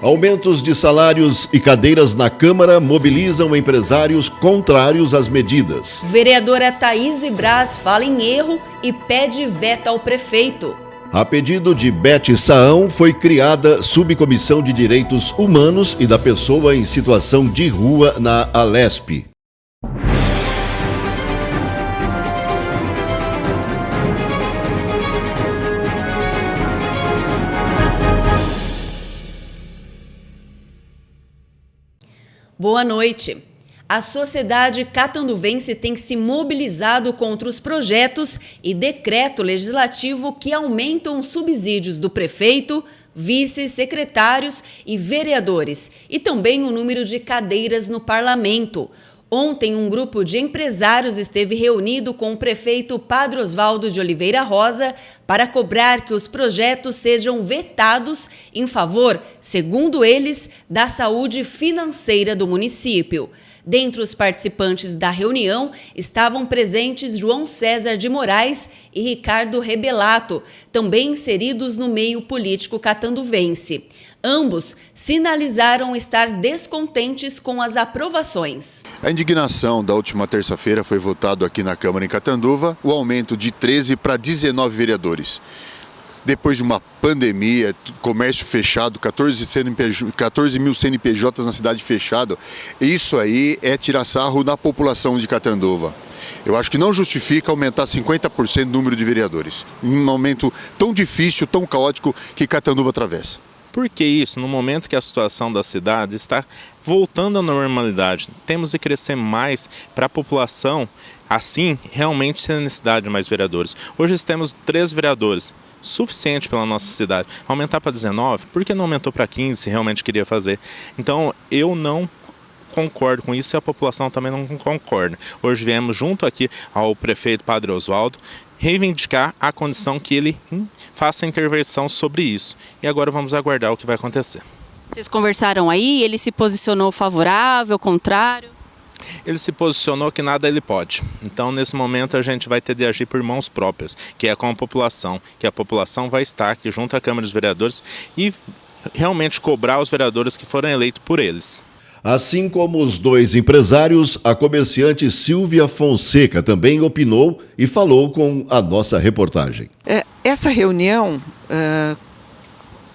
Aumentos de salários e cadeiras na Câmara mobilizam empresários contrários às medidas. Vereadora Thaís Braz fala em erro e pede veto ao prefeito. A pedido de Bete Saão, foi criada Subcomissão de Direitos Humanos e da Pessoa em Situação de Rua na Alesp. Boa noite. A sociedade catanduvense tem se mobilizado contra os projetos e decreto legislativo que aumentam os subsídios do prefeito, vices, secretários e vereadores, e também o número de cadeiras no parlamento. Ontem, um grupo de empresários esteve reunido com o prefeito Padre Osvaldo de Oliveira Rosa para cobrar que os projetos sejam vetados em favor, segundo eles, da saúde financeira do município. Dentre os participantes da reunião estavam presentes João César de Moraes e Ricardo Rebelato, também inseridos no meio político catanduvense. Ambos sinalizaram estar descontentes com as aprovações. A indignação da última terça-feira foi votado aqui na Câmara em Catanduva o aumento de 13 para 19 vereadores. Depois de uma pandemia, comércio fechado, 14 mil CNPJs na cidade fechada, isso aí é tirar sarro da população de Catanduva. Eu acho que não justifica aumentar 50% o número de vereadores, em um momento tão difícil, tão caótico que Catanduva atravessa. Por que isso? No momento que a situação da cidade está voltando à normalidade, temos de crescer mais para a população, assim realmente ter necessidade de mais vereadores. Hoje temos 3 vereadores, suficiente pela nossa cidade. Aumentar para 19, por que não aumentou para 15 se realmente queria fazer? Então eu não concordo com isso e a população também não concorda. Hoje viemos junto aqui ao prefeito Padre Osvaldo reivindicar a condição que ele faça intervenção sobre isso. E agora vamos aguardar o que vai acontecer. Vocês conversaram aí? Ele se posicionou favorável, contrário? Ele se posicionou que nada ele pode. Então, nesse momento, a gente vai ter de agir por mãos próprias, que é com a população, que a população vai estar aqui junto à Câmara dos Vereadores e realmente cobrar os vereadores que foram eleitos por eles. Assim como os 2 empresários, a comerciante Silvia Fonseca também opinou e falou com a nossa reportagem. Essa reunião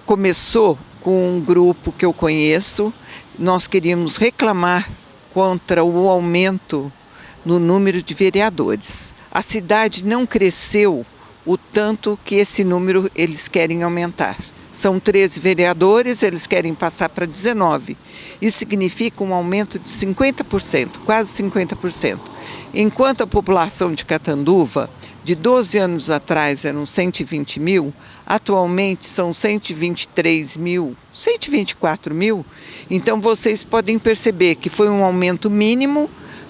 começou com um grupo que eu conheço. Nós queríamos reclamar contra o aumento no número de vereadores. A cidade não cresceu o tanto que esse número eles querem aumentar. São 13 vereadores, eles querem passar para 19. Isso significa um aumento de 50%, quase 50%. Enquanto a população de Catanduva, de 12 anos atrás, eram 120 mil, atualmente são 123 mil, 124 mil. Então vocês podem perceber que foi um aumento mínimo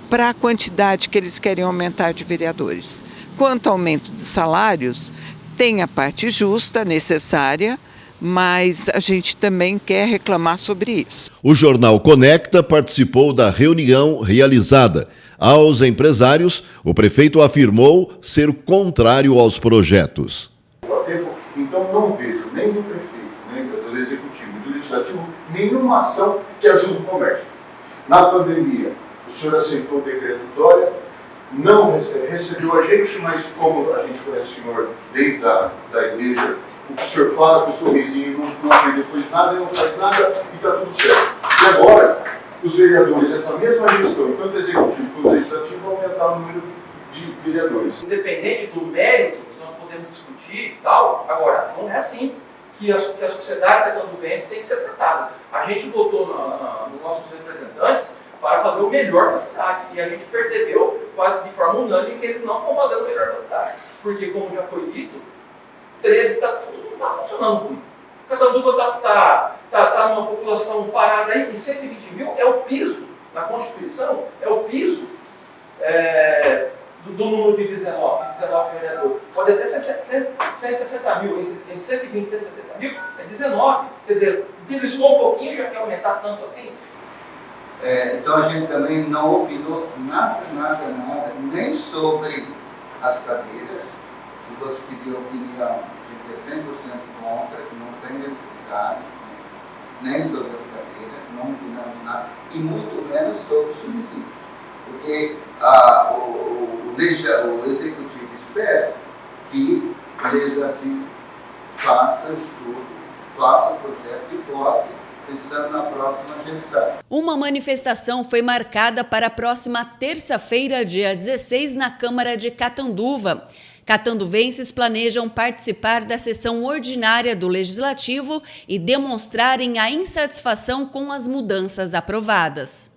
para a quantidade que eles querem aumentar de vereadores. Quanto ao aumento de salários, tem a parte justa, necessária, mas a gente também quer reclamar sobre isso. O Jornal Conecta participou da reunião realizada. Aos empresários, o prefeito afirmou ser contrário aos projetos. Então não vejo nem do prefeito, nem do executivo, do legislativo, nenhuma ação que ajude o comércio. Na pandemia, o senhor aceitou o decreto Dória, não recebeu a gente, mas como a gente conhece o senhor desde da igreja, o que o senhor fala com o sorrisinho, não aprende depois nada, não faz nada e está tudo certo. E agora, os vereadores, essa mesma gestão, tanto o executivo quanto o legislativo, vão aumentar o número de vereadores. Independente do mérito que nós podemos discutir e tal, agora, não é assim que a sociedade catanduvense tem que ser tratada. A gente votou nos nossos representantes para fazer o melhor da cidade. E a gente percebeu, quase de forma unânime, que eles não estão fazendo o melhor da cidade. Porque, como já foi dito, 13 não está funcionando muito. Catanduva está numa população parada aí, e 120 mil é o piso, na Constituição, é o piso do número de 19 vereadores. Pode até ser 160 mil, entre 120 e 160 mil, é 19. Quer dizer, beliscou um pouquinho, já quer aumentar tanto assim. Então a gente também não opinou nada, nem sobre as cadeiras. Se você pedir opinião, a gente é 100% contra, que não tem necessidade. nem sobre as cadeiras, não opinamos nada, e muito menos sobre subsídios. Porque o Executivo espera que o Legislativo faça estudo, faça o projeto e vote pensando na próxima gestão. Uma manifestação foi marcada para a próxima terça-feira, dia 16, na Câmara de Catanduva. Catanduvenses planejam participar da sessão ordinária do Legislativo e demonstrarem a insatisfação com as mudanças aprovadas.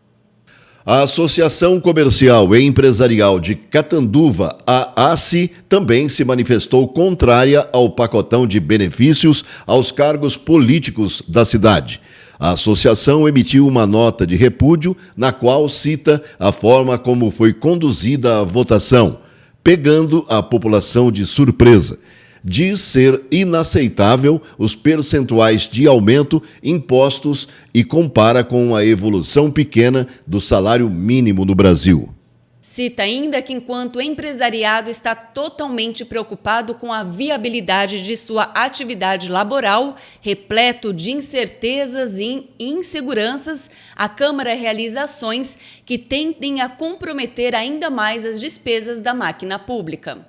A Associação Comercial e Empresarial de Catanduva, a ACE, também se manifestou contrária ao pacotão de benefícios aos cargos políticos da cidade. A associação emitiu uma nota de repúdio na qual cita a forma como foi conduzida a votação, pegando a população de surpresa. Diz ser inaceitável os percentuais de aumento impostos e compara com a evolução pequena do salário mínimo no Brasil. Cita ainda que, enquanto o empresariado está totalmente preocupado com a viabilidade de sua atividade laboral, repleto de incertezas e inseguranças, a Câmara realiza ações que tendem a comprometer ainda mais as despesas da máquina pública.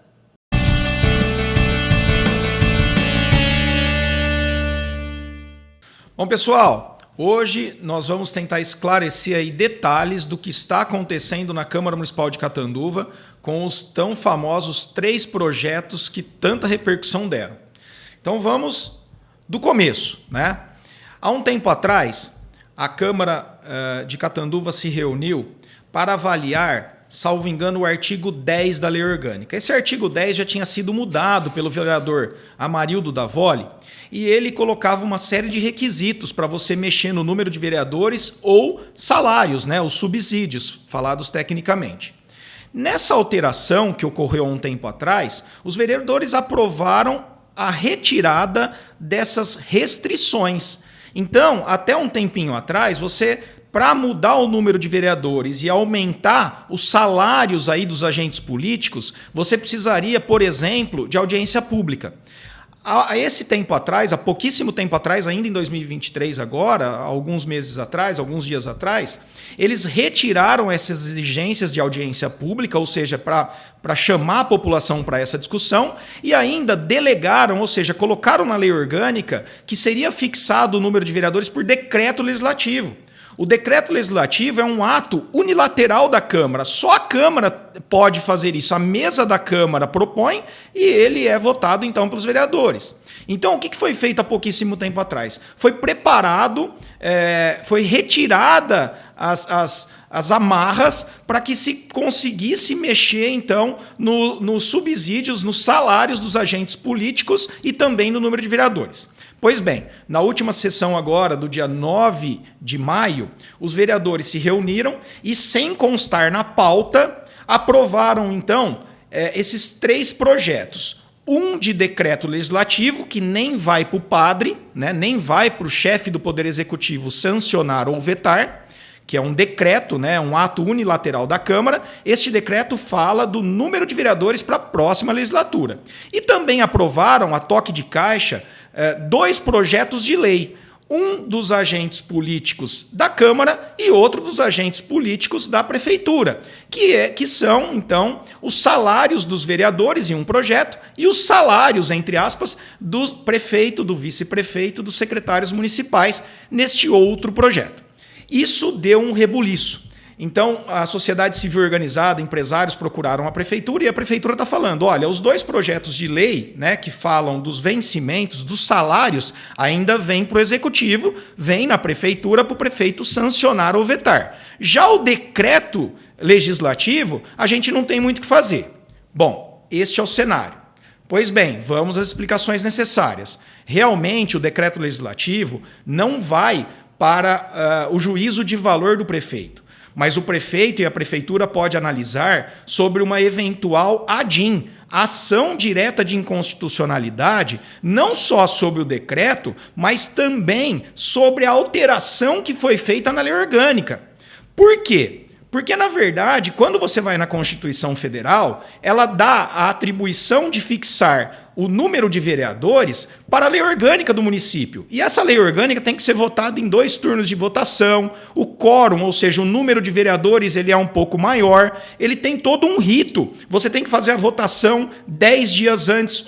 Bom, pessoal, hoje nós vamos tentar esclarecer aí detalhes do que está acontecendo na Câmara Municipal de Catanduva com os tão famosos 3 projetos que tanta repercussão deram. Então vamos do começo, né? Há um tempo atrás, a Câmara de Catanduva se reuniu para avaliar, salvo engano, o artigo 10 da Lei Orgânica. Esse artigo 10 já tinha sido mudado pelo vereador Amarildo Davoli, e ele colocava uma série de requisitos para você mexer no número de vereadores ou salários, né, os subsídios, falados tecnicamente. Nessa alteração que ocorreu há um tempo atrás, os vereadores aprovaram a retirada dessas restrições. Então, até um tempinho atrás, você, para mudar o número de vereadores e aumentar os salários aí dos agentes políticos, você precisaria, por exemplo, de audiência pública. Há esse tempo atrás, há pouquíssimo tempo atrás, ainda em 2023 agora, alguns meses atrás, alguns dias atrás, eles retiraram essas exigências de audiência pública, ou seja, para chamar a população para essa discussão, e ainda delegaram, ou seja, colocaram na lei orgânica que seria fixado o número de vereadores por decreto legislativo. O decreto legislativo é um ato unilateral da Câmara. Só a Câmara pode fazer isso. A mesa da Câmara propõe e ele é votado, então, pelos vereadores. Então, o que foi feito há pouquíssimo tempo atrás? Foi preparado, foi retirada as amarras para que se conseguisse mexer, então, nos subsídios, nos salários dos agentes políticos e também no número de vereadores. Pois bem, na última sessão agora, do dia 9 de maio, os vereadores se reuniram e, sem constar na pauta, aprovaram, então, esses 3 projetos. Um de decreto legislativo, que nem vai para o padre, né, nem vai para o chefe do Poder Executivo sancionar ou vetar, que é um decreto, né, um ato unilateral da Câmara. Este decreto fala do número de vereadores para a próxima legislatura. E também aprovaram, a toque de caixa, 2 projetos de lei. Um dos agentes políticos da Câmara e outro dos agentes políticos da Prefeitura, que são, então, os salários dos vereadores em um projeto e os salários, entre aspas, do prefeito, do vice-prefeito, dos secretários municipais neste outro projeto. Isso deu um rebuliço. Então, a sociedade civil organizada, empresários procuraram a prefeitura e a prefeitura está falando, olha, os 2 projetos de lei, né, que falam dos vencimentos, dos salários, ainda vêm para o executivo, vem na prefeitura para o prefeito sancionar ou vetar. Já o decreto legislativo, a gente não tem muito o que fazer. Bom, este é o cenário. Pois bem, vamos às explicações necessárias. Realmente, o decreto legislativo não vai para o juízo de valor do prefeito. Mas o prefeito e a prefeitura podem analisar sobre uma eventual ADIM, ação direta de inconstitucionalidade, não só sobre o decreto, mas também sobre a alteração que foi feita na lei orgânica. Por quê? Porque, na verdade, quando você vai na Constituição Federal, ela dá a atribuição de fixar o número de vereadores para a lei orgânica do município. E essa lei orgânica tem que ser votada em 2 turnos de votação. O quórum, ou seja, o número de vereadores, ele é um pouco maior. Ele tem todo um rito. Você tem que fazer a votação 10 dias antes,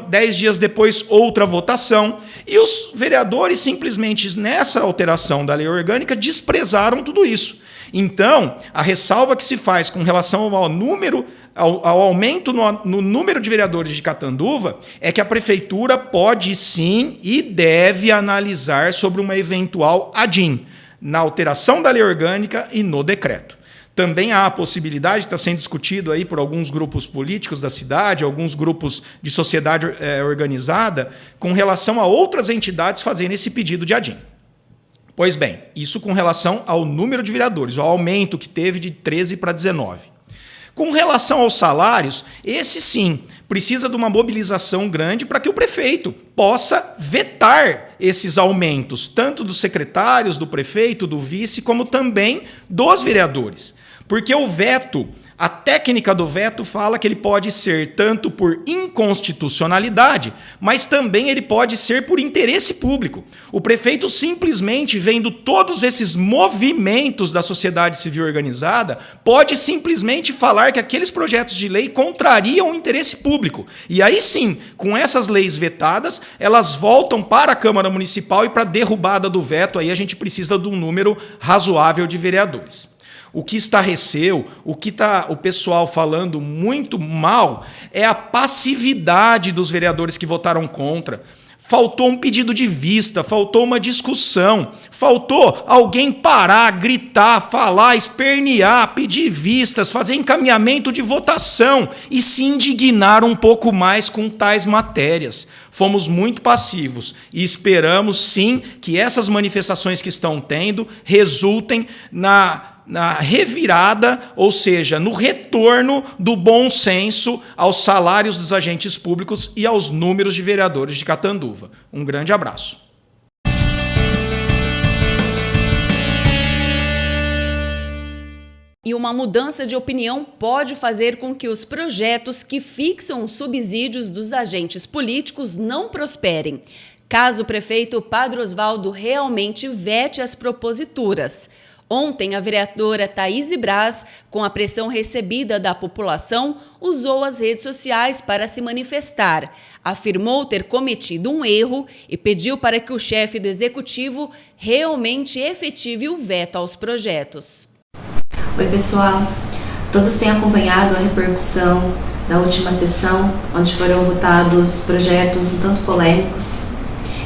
10 dias depois, outra votação. E os vereadores, simplesmente nessa alteração da lei orgânica, desprezaram tudo isso. Então, a ressalva que se faz com relação ao número, ao aumento no número de vereadores de Catanduva é que a prefeitura pode sim e deve analisar sobre uma eventual ADIM, na alteração da lei orgânica e no decreto. Também há a possibilidade, está sendo discutido aí por alguns grupos políticos da cidade, alguns grupos de sociedade organizada, com relação a outras entidades fazerem esse pedido de ADIM. Pois bem, isso com relação ao número de vereadores, o aumento que teve de 13 para 19. Com relação aos salários, esse sim precisa de uma mobilização grande para que o prefeito possa vetar esses aumentos, tanto dos secretários, do prefeito, do vice, como também dos vereadores. Porque o veto, a técnica do veto fala que ele pode ser tanto por inconstitucionalidade, mas também ele pode ser por interesse público. O prefeito simplesmente, vendo todos esses movimentos da sociedade civil organizada, pode simplesmente falar que aqueles projetos de lei contrariam o interesse público. E aí sim, com essas leis vetadas, elas voltam para a Câmara Municipal e para a derrubada do veto, aí a gente precisa de um número razoável de vereadores. O que estarreceu, o que está o pessoal falando muito mal é a passividade dos vereadores que votaram contra. Faltou um pedido de vista, faltou uma discussão, faltou alguém parar, gritar, falar, espernear, pedir vistas, fazer encaminhamento de votação e se indignar um pouco mais com tais matérias. Fomos muito passivos e esperamos, sim, que essas manifestações que estão tendo resultem na revirada, ou seja, no retorno do bom senso aos salários dos agentes públicos e aos números de vereadores de Catanduva. Um grande abraço. E uma mudança de opinião pode fazer com que os projetos que fixam os subsídios dos agentes políticos não prosperem, caso o prefeito Padre Osvaldo realmente vete as proposituras. Ontem, a vereadora Thaís Braz, com a pressão recebida da população, usou as redes sociais para se manifestar. Afirmou ter cometido um erro e pediu para que o chefe do executivo realmente efetive o veto aos projetos. Oi, pessoal. Todos têm acompanhado a repercussão da última sessão, onde foram votados projetos um tanto polêmicos.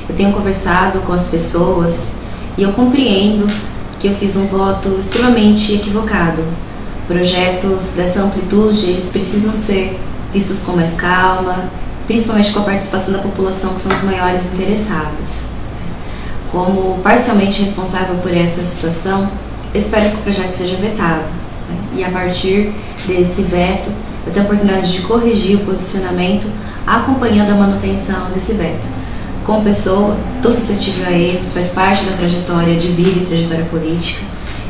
Eu tenho conversado com as pessoas e eu compreendo que eu fiz um voto extremamente equivocado. Projetos dessa amplitude, eles precisam ser vistos com mais calma, principalmente com a participação da população, que são os maiores interessados. Como parcialmente responsável por essa situação, eu espero que o projeto seja vetado. E a partir desse veto, eu tenho a oportunidade de corrigir o posicionamento, acompanhando a manutenção desse veto. Como pessoa, estou suscetível a erros, faz parte da trajetória de vida e trajetória política.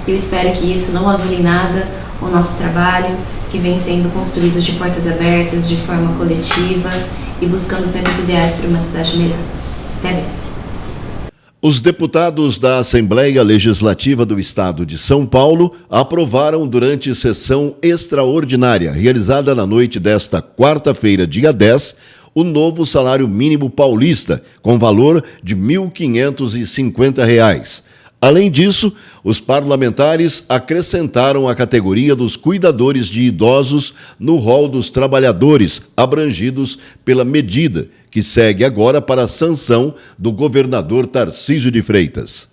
Eu espero que isso não anule em nada o nosso trabalho, que vem sendo construído de portas abertas, de forma coletiva e buscando sempre os ideais para uma cidade melhor. Até breve. Os deputados da Assembleia Legislativa do Estado de São Paulo aprovaram durante sessão extraordinária, realizada na noite desta quarta-feira, dia 10, o novo salário mínimo paulista, com valor de R$ 1.550. Além disso, os parlamentares acrescentaram a categoria dos cuidadores de idosos no rol dos trabalhadores abrangidos pela medida, que segue agora para a sanção do governador Tarcísio de Freitas.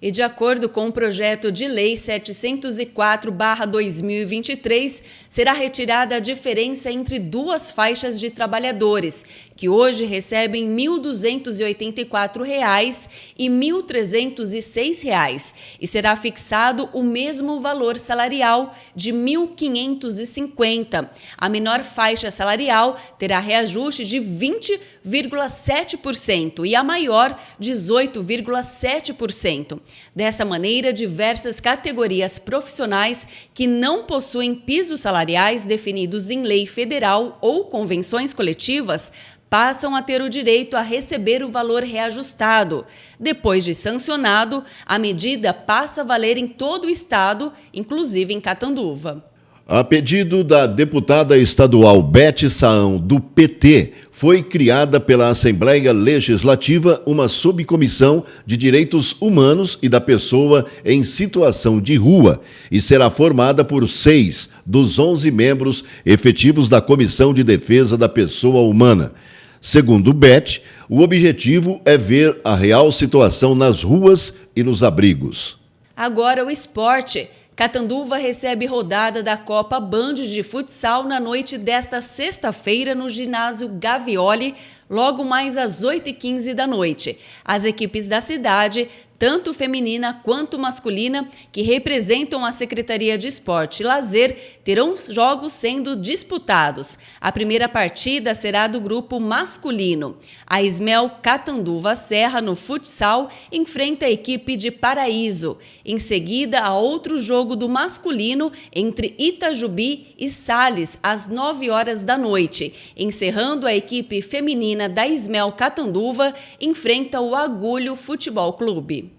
E de acordo com o projeto de lei 704/2023, será retirada a diferença entre duas faixas de trabalhadores, que hoje recebem R$ 1.284 e R$ 1.306, e será fixado o mesmo valor salarial de R$ 1.550. A menor faixa salarial terá reajuste de 20,7% e a maior 18,7%. Dessa maneira, diversas categorias profissionais que não possuem pisos salariais definidos em lei federal ou convenções coletivas passam a ter o direito a receber o valor reajustado. Depois de sancionado, a medida passa a valer em todo o estado, inclusive em Catanduva. A pedido da deputada estadual Beth Saão, do PT, foi criada pela Assembleia Legislativa uma subcomissão de direitos humanos e da pessoa em situação de rua e será formada por 6 dos 11 membros efetivos da Comissão de Defesa da Pessoa Humana. Segundo Beth, o objetivo é ver a real situação nas ruas e nos abrigos. Agora o esporte. Catanduva recebe rodada da Copa Band de Futsal na noite desta sexta-feira no ginásio Gavioli, logo mais às 8h15 da noite. As equipes da cidade, tanto feminina quanto masculina, que representam a Secretaria de Esporte e Lazer, terão jogos sendo disputados. A primeira partida será do grupo masculino. A Ismel Catanduva Serra, no futsal, enfrenta a equipe de Paraíso. Em seguida, há outro jogo do masculino entre Itajubi e Sales, às 9h da noite. Encerrando, a equipe feminina da Ismel Catanduva enfrenta o Agulho Futebol Clube.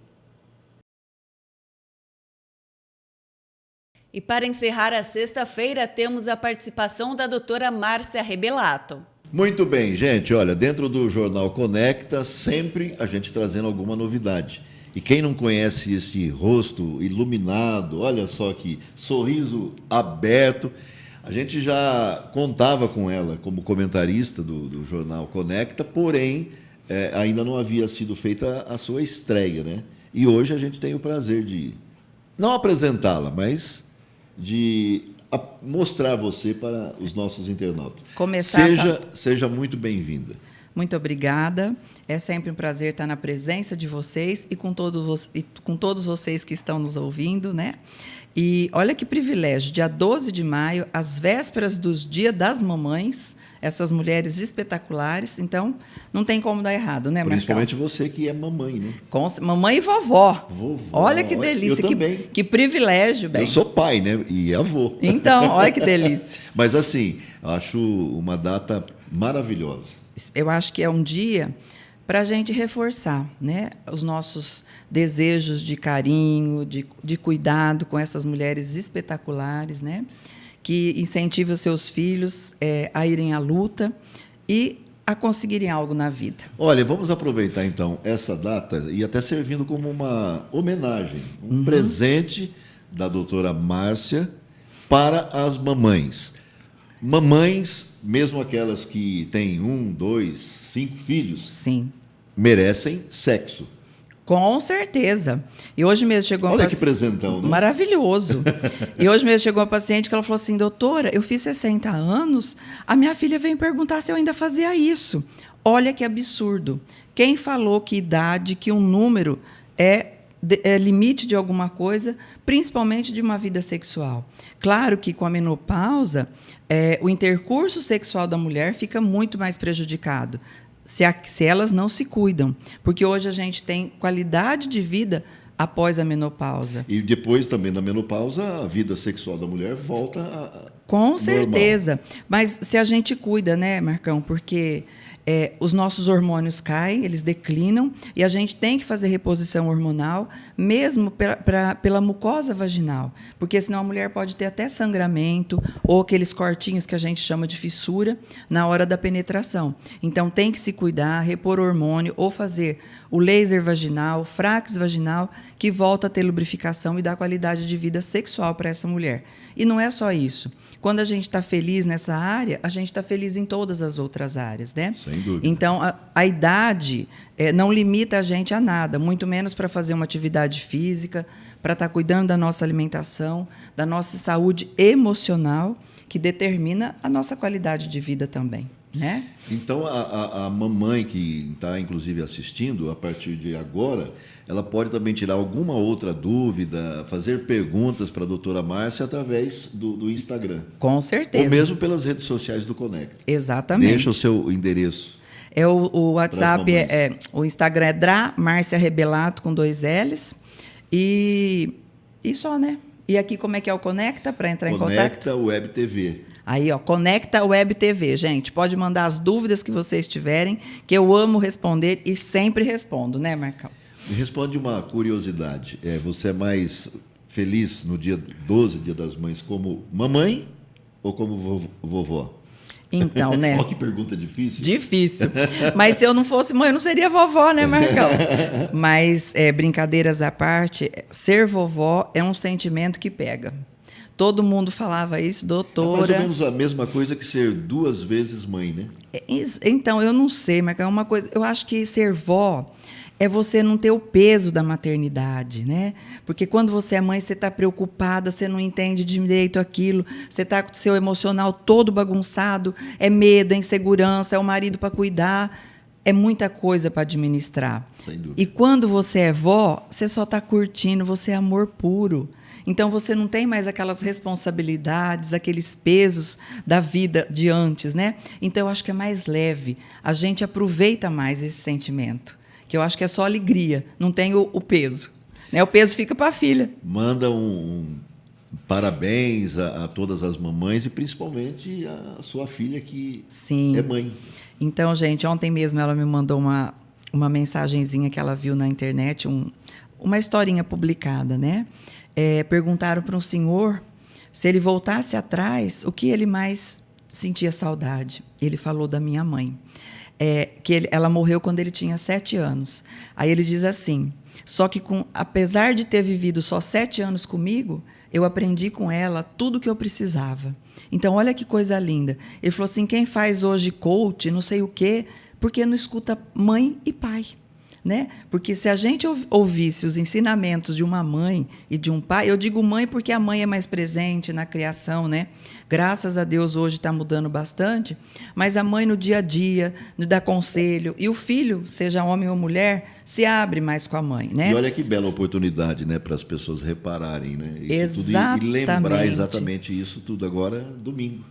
E para encerrar a sexta-feira, temos a participação da doutora Márcia Rebelato. Muito bem, gente. Olha, dentro do Jornal Conecta, sempre a gente trazendo alguma novidade. E quem não conhece esse rosto iluminado, olha só que sorriso aberto, a gente já contava com ela como comentarista do Jornal Conecta, porém, ainda não havia sido feita a sua estreia, né? E hoje a gente tem o prazer de não apresentá-la, mas de mostrar você para os nossos internautas. Seja muito bem-vinda. Muito obrigada. É sempre um prazer estar na presença de vocês e com todos vocês que estão nos ouvindo, né? E olha que privilégio, dia 12 de maio, às vésperas dos Dia das Mamães, essas mulheres espetaculares, então não tem como dar errado, né, Marcão? Principalmente você que é mamãe, né? Mamãe e vovó. Vovó. Olha que delícia, que privilégio, bem. Eu sou pai, né? E avô. Então, olha que delícia. Mas assim, eu acho uma data maravilhosa. Eu acho que é um dia para a gente reforçar, né, os nossos desejos de carinho, de cuidado com essas mulheres espetaculares, né, que incentivam seus filhos a irem à luta e a conseguirem algo na vida. Olha, vamos aproveitar então essa data e até servindo como uma homenagem, um presente da doutora Márcia para as mamães. Mamães, mesmo aquelas que têm 1, 2, 5 filhos, sim, merecem sexo. Com certeza. E hoje mesmo chegou Olha que presentão, né? Maravilhoso. E hoje mesmo chegou uma paciente que ela falou assim: doutora, eu fiz 60 anos, a minha filha veio perguntar se eu ainda fazia isso. Olha que absurdo. Quem falou que idade, que um número é limite de alguma coisa, principalmente de uma vida sexual? Claro que com a menopausa, o intercurso sexual da mulher fica muito mais prejudicado, se elas não se cuidam. Porque hoje a gente tem qualidade de vida após a menopausa. E depois também da menopausa, a vida sexual da mulher volta a com certeza. Mas se a gente cuida, né, Marcão? Porque os nossos hormônios caem, eles declinam, e a gente tem que fazer reposição hormonal, mesmo pela mucosa vaginal, porque senão a mulher pode ter até sangramento ou aqueles cortinhos que a gente chama de fissura na hora da penetração. Então, tem que se cuidar, repor hormônio ou fazer o laser vaginal, frax vaginal, que volta a ter lubrificação e dá qualidade de vida sexual para essa mulher. E não é só isso. Quando a gente está feliz nessa área, a gente está feliz em todas as outras áreas, né? Sem dúvida. Então, a idade não limita a gente a nada, muito menos para fazer uma atividade física, para estar cuidando da nossa alimentação, da nossa saúde emocional, que determina a nossa qualidade de vida também, né? Então, a mamãe que está, inclusive, assistindo, a partir de agora, ela pode também tirar alguma outra dúvida, fazer perguntas para a doutora Márcia através do Instagram. Com certeza. Ou mesmo pelas redes sociais do Conecta. Exatamente. Deixa o seu endereço. O WhatsApp, o Instagram é Dra Márcia Rebelato, com 2 L's. E só, né? E aqui como é que é o Conecta para entrar em contato? Conecta Web TV. Aí, ó, Conecta Web TV, gente. Pode mandar as dúvidas que vocês tiverem, que eu amo responder e sempre respondo, né, Marcão? Me responde uma curiosidade. Você é mais feliz no dia 12, Dia das Mães, como mamãe ou como vovó? Então, né? Olha que pergunta difícil. Difícil. Mas se eu não fosse mãe, eu não seria vovó, né, Marcão? Mas, brincadeiras à parte, ser vovó é um sentimento que pega. Todo mundo falava isso, doutora. É mais ou menos a mesma coisa que ser 2 vezes mãe, né? Então, eu não sei, Marcão, é uma coisa. Eu acho que ser vó é você não ter o peso da maternidade, né? Porque quando você é mãe, você está preocupada, você não entende direito aquilo, você está com o seu emocional todo bagunçado, é medo, é insegurança, é o marido para cuidar, é muita coisa para administrar. Sem dúvida. E quando você é vó, você só está curtindo, você é amor puro. Então, você não tem mais aquelas responsabilidades, aqueles pesos da vida de antes, né? Então, eu acho que é mais leve. A gente aproveita mais esse sentimento, que eu acho que é só alegria, não tem o peso. Né? O peso fica para a filha. Manda um parabéns a todas as mamães e principalmente a sua filha que Sim. é mãe. Então, gente, ontem mesmo ela me mandou uma mensagenzinha que ela viu na internet, uma historinha publicada, né? Perguntaram para um senhor se ele voltasse atrás, o que ele mais sentia saudade. Ele falou da minha mãe. Ela morreu quando ele tinha 7 anos. Aí ele diz assim, só que apesar de ter vivido só 7 anos comigo, eu aprendi com ela tudo o que eu precisava. Então, olha que coisa linda. Ele falou assim, quem faz hoje coach, não sei o quê, porque não escuta mãe e pai. Né? Porque se a gente ouvisse os ensinamentos de uma mãe e de um pai, eu digo mãe porque a mãe é mais presente na criação, né? Graças a Deus hoje está mudando bastante, mas a mãe no dia a dia, no dá conselho, e o filho, seja homem ou mulher, se abre mais com a mãe, né? E olha que bela oportunidade, né, para as pessoas repararem, né? Isso Exatamente. Tudo, e lembrar exatamente isso tudo agora domingo.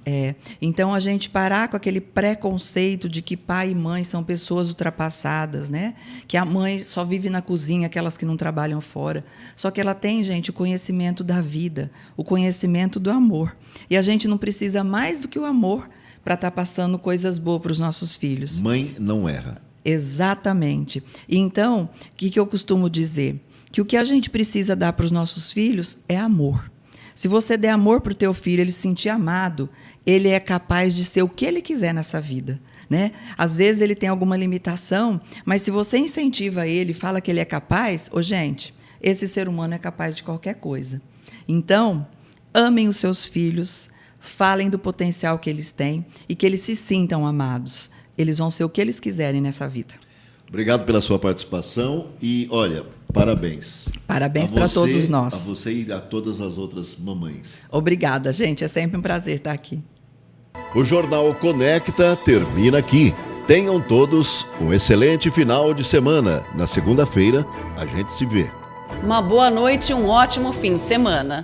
Então a gente parar com aquele preconceito de que pai e mãe são pessoas ultrapassadas, né? Que a mãe só vive na cozinha, aquelas que não trabalham fora. Só que ela tem, gente, o conhecimento da vida, o conhecimento do amor. E a gente não precisa mais do que o amor para estar passando coisas boas para os nossos filhos. Mãe não erra. Exatamente. Então, o que eu costumo dizer? Que o que a gente precisa dar para os nossos filhos é amor. Se você der amor para o teu filho, ele se sentir amado, ele é capaz de ser o que ele quiser nessa vida. Né? Às vezes ele tem alguma limitação, mas se você incentiva ele, fala que ele é capaz, gente, esse ser humano é capaz de qualquer coisa. Então, amem os seus filhos, falem do potencial que eles têm e que eles se sintam amados. Eles vão ser o que eles quiserem nessa vida. Obrigado pela sua participação e, olha, parabéns. Parabéns para todos nós. A você e a todas as outras mamães. Obrigada, gente. É sempre um prazer estar aqui. O Jornal Conecta termina aqui. Tenham todos um excelente final de semana. Na segunda-feira, a gente se vê. Uma boa noite e um ótimo fim de semana.